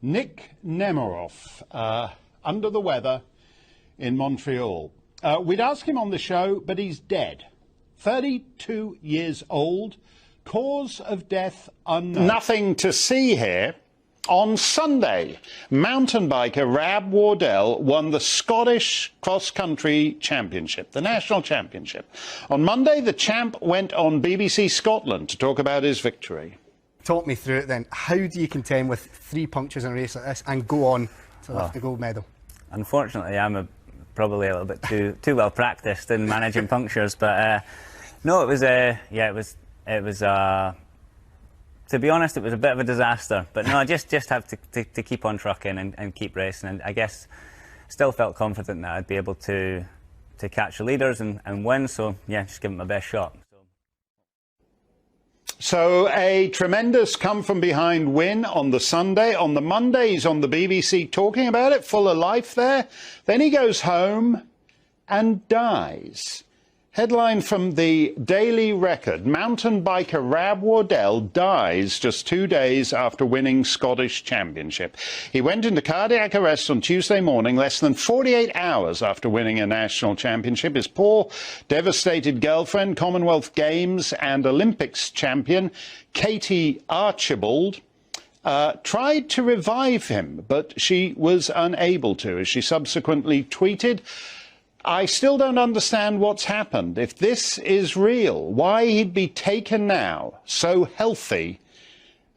Nick Nemiroff, under the weather in Montreal. We'd ask him on the show, but he's dead. 32 years old, cause of death unknown. Nothing to see here. On Sunday, mountain biker Rab Wardell won the Scottish cross-country championship, the national championship. On Monday, the champ went on BBC Scotland to talk about his victory. Talk me through it then. How do you contend with 3 punctures in a race like this and go on to lift the gold medal? Unfortunately, I'm probably a little bit too well practiced in managing punctures, but no, it was to be honest, it was a bit of a disaster. But no, I just have to keep on trucking and keep racing, and I guess still felt confident that I'd be able to catch the leaders and win. So yeah, just give it my best shot. So a tremendous come-from-behind win on the Sunday. On the Monday, he's on the BBC talking about it, full of life there. Then he goes home and dies. Headline from the Daily Record, mountain biker Rab Wardell dies just 2 days after winning Scottish Championship. He went into cardiac arrest on Tuesday morning, less than 48 hours after winning a national championship. His poor, devastated girlfriend, Commonwealth Games and Olympics champion Katie Archibald, tried to revive him, but she was unable to, as she subsequently tweeted, "I still don't understand what's happened. If this is real, why he'd be taken now, so healthy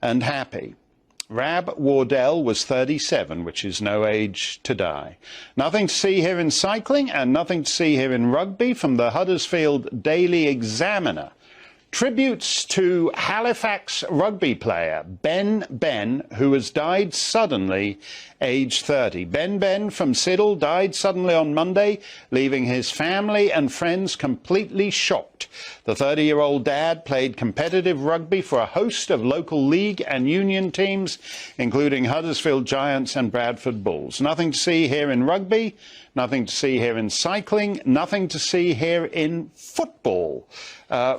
and happy." Rab Wardell was 37, which is no age to die. Nothing to see here in cycling and nothing to see here in rugby. From the Huddersfield Daily Examiner, tributes to Halifax rugby player Ben Ben, who has died suddenly, aged 30. Ben Ben from Siddle died suddenly on Monday, leaving his family and friends completely shocked. The 30-year-old dad played competitive rugby for a host of local league and union teams, including Huddersfield Giants and Bradford Bulls. Nothing to see here in rugby, nothing to see here in cycling, nothing to see here in football.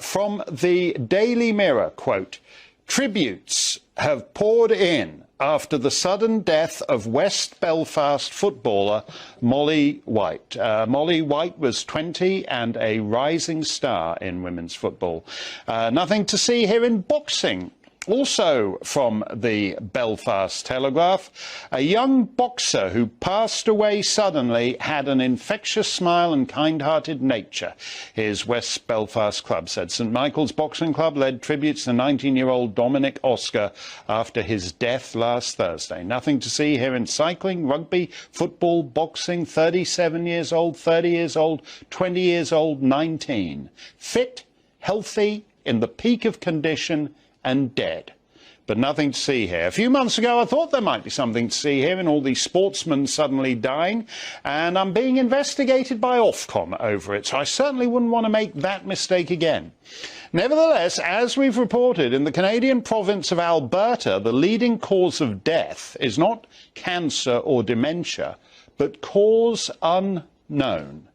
From the Daily Mirror, quote, "Tributes have poured in after the sudden death of West Belfast footballer Molly White." Molly White was 20 and a rising star in women's football. Nothing to see here in boxing. Also from the Belfast Telegraph, a young boxer who passed away suddenly had an infectious smile and kind-hearted nature, his West Belfast club said. St Michael's Boxing Club led tributes to 19-year-old Dominic Oscar after his death last Thursday. Nothing to see here in cycling, rugby, football, boxing. 37 years old, 30 years old, 20 years old, 19. Fit, healthy, in the peak of condition, and dead. But nothing to see here. A few months ago, I thought there might be something to see here in all these sportsmen suddenly dying, and I'm being investigated by Ofcom over it, so I certainly wouldn't want to make that mistake again. Nevertheless, as we've reported, in the Canadian province of Alberta, the leading cause of death is not cancer or dementia, but cause unknown.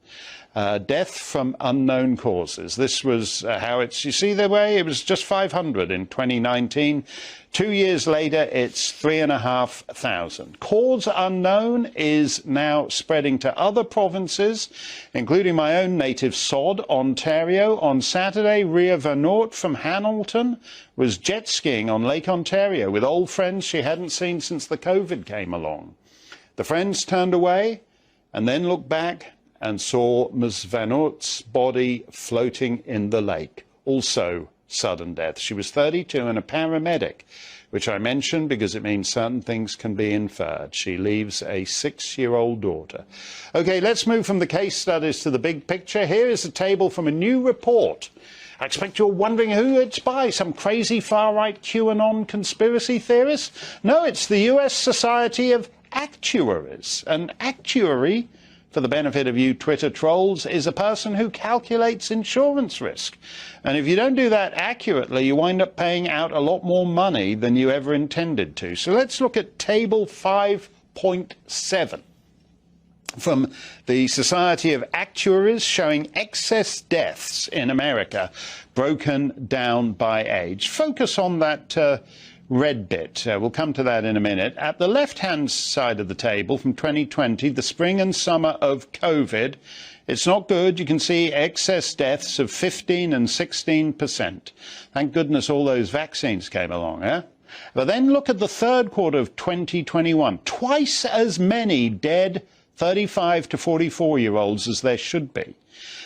Death from unknown causes. This was how it's, you see the way, it was just 500 in 2019. 2 years later, it's 3,500. Cause unknown is now spreading to other provinces, including my own native Sod, Ontario. On Saturday, Ria Vernort from Hamilton was jet skiing on Lake Ontario with old friends she hadn't seen since the COVID came along. The friends turned away and then looked back and saw Ms. Vanort's body floating in the lake. Also sudden death. She was 32 and a paramedic, which I mentioned because it means certain things can be inferred. She leaves a 6-year-old daughter. Okay, let's move from the case studies to the big picture. Here is a table from a new report. I expect you're wondering who it's by, some crazy far-right QAnon conspiracy theorist? No, it's the US Society of Actuaries. An actuary, for the benefit of you Twitter trolls, is a person who calculates insurance risk. And if you don't do that accurately, you wind up paying out a lot more money than you ever intended to. So let's look at table 5.7 from the Society of Actuaries, showing excess deaths in America broken down by age. Focus on that red bit. We'll come to that in a minute. At the left-hand side of the table from 2020, the spring and summer of COVID, it's not good. You can see excess deaths of 15 and 16%. Thank goodness all those vaccines came along, eh? But then look at the third quarter of 2021. Twice as many dead 35 to 44-year-olds as there should be.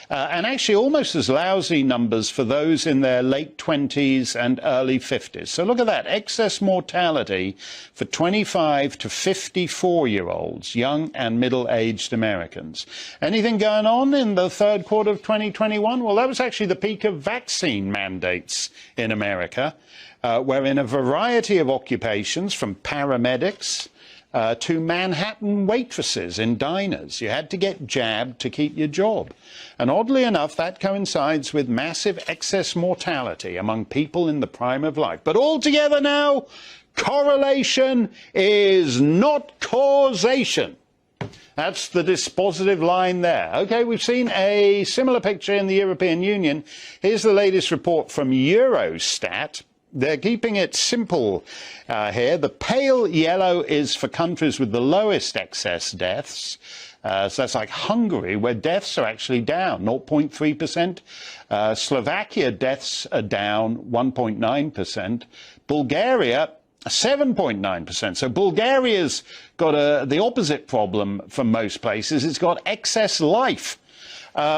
And actually almost as lousy numbers for those in their late 20s and early 50s. So look at that, excess mortality for 25 to 54-year-olds, young and middle-aged Americans. Anything going on in the third quarter of 2021? Well, that was actually the peak of vaccine mandates in America, where in a variety of occupations, from paramedics to Manhattan waitresses in diners, you had to get jabbed to keep your job. And oddly enough, that coincides with massive excess mortality among people in the prime of life. But altogether now, correlation is not causation. That's the dispositive line there. OK, we've seen a similar picture in the European Union. Here's the latest report from Eurostat. They're keeping it simple here. The pale yellow is for countries with the lowest excess deaths. So that's like Hungary, where deaths are actually down 0.3%. Slovakia, deaths are down 1.9%. Bulgaria, 7.9%. So Bulgaria's got the opposite problem from most places. It's got excess life.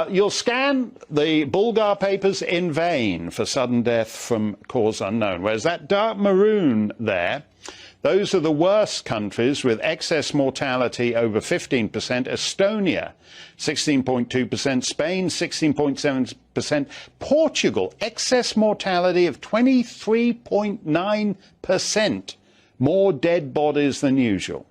You'll scan the Bulgar papers in vain for sudden death from cause unknown, whereas that dark maroon there, those are the worst countries with excess mortality over 15%. Estonia, 16.2%. Spain, 16.7%. Portugal, excess mortality of 23.9%. More dead bodies than usual.